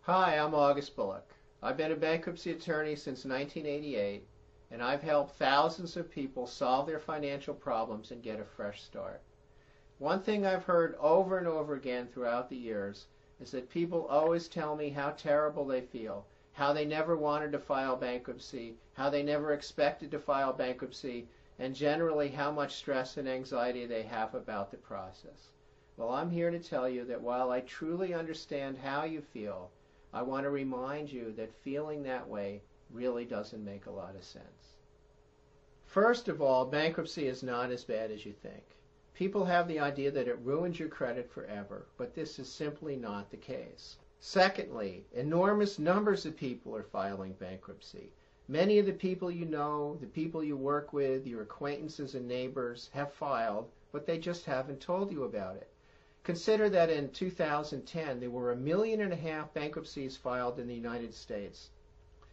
Hi, I'm August Bullock. I've been a bankruptcy attorney since 1988, and I've helped thousands of people solve their financial problems and get a fresh start. One thing I've heard over and over again throughout the years is that people always tell me how terrible they feel, how they never wanted to file bankruptcy, how they never expected to file bankruptcy, and generally how much stress and anxiety they have about the process. Well, I'm here to tell you that while I truly understand how you feel, I want to remind you that feeling that way really doesn't make a lot of sense. First of all, bankruptcy is not as bad as you think. People have the idea that it ruins your credit forever, but this is simply not the case. Secondly, enormous numbers of people are filing bankruptcy. Many of the people you know, the people you work with, your acquaintances and neighbors have filed, but they just haven't told you about it. Consider that in 2010 there were 1.5 million bankruptcies filed in the United States.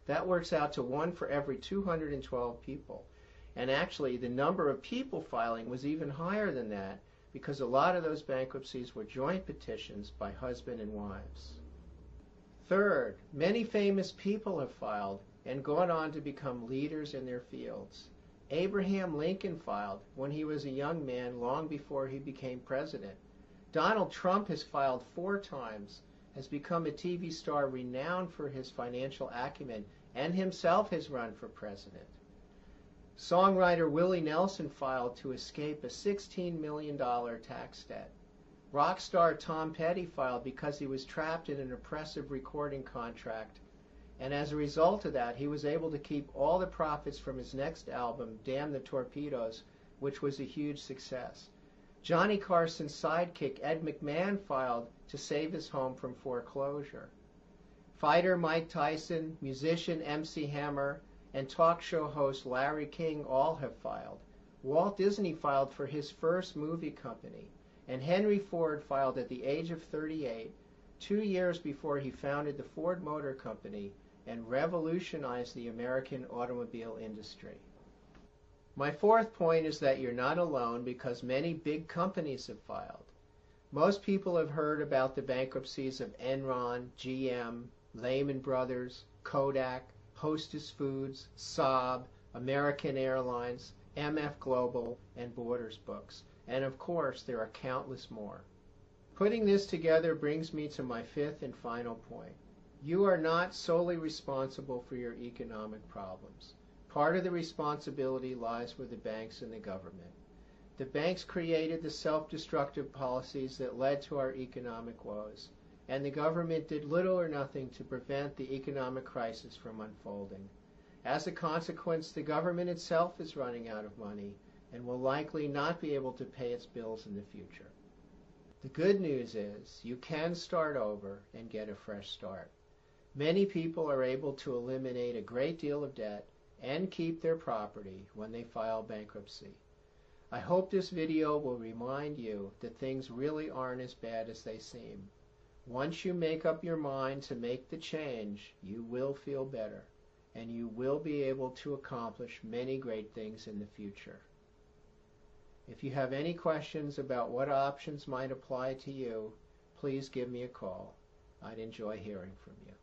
That works out to 1 for every 212 people. And actually the number of people filing was even higher than that because a lot of those bankruptcies were joint petitions by husband and wives. Third, many famous people have filed and gone on to become leaders in their fields. Abraham Lincoln filed when he was a young man long before he became president. Donald Trump has filed 4 times, has become a TV star renowned for his financial acumen, and himself has run for president. Songwriter Willie Nelson filed to escape a $16 million tax debt. Rock star Tom Petty filed because he was trapped in an oppressive recording contract, and as a result of that, he was able to keep all the profits from his next album, Damn the Torpedoes, which was a huge success. Johnny Carson's sidekick Ed McMahon filed to save his home from foreclosure. Fighter Mike Tyson, musician MC Hammer, and talk show host Larry King all have filed. Walt Disney filed for his first movie company, and Henry Ford filed at the age of 38, 2 years before he founded the Ford Motor Company and revolutionized the American automobile industry. My fourth point is that you're not alone because many big companies have filed. Most people have heard about the bankruptcies of Enron, GM, Lehman Brothers, Kodak, Hostess Foods, Saab, American Airlines, MF Global, and Borders Books. And of course, there are countless more. Putting this together brings me to my fifth and final point. You are not solely responsible for your economic problems. Part of the responsibility lies with the banks and the government. The banks created the self-destructive policies that led to our economic woes, and the government did little or nothing to prevent the economic crisis from unfolding. As a consequence, the government itself is running out of money and will likely not be able to pay its bills in the future. The good news is you can start over and get a fresh start. Many people are able to eliminate a great deal of debt and keep their property when they file bankruptcy. I hope this video will remind you that things really aren't as bad as they seem. Once you make up your mind to make the change, you will feel better, and you will be able to accomplish many great things in the future. If you have any questions about what options might apply to you, please give me a call. I'd enjoy hearing from you.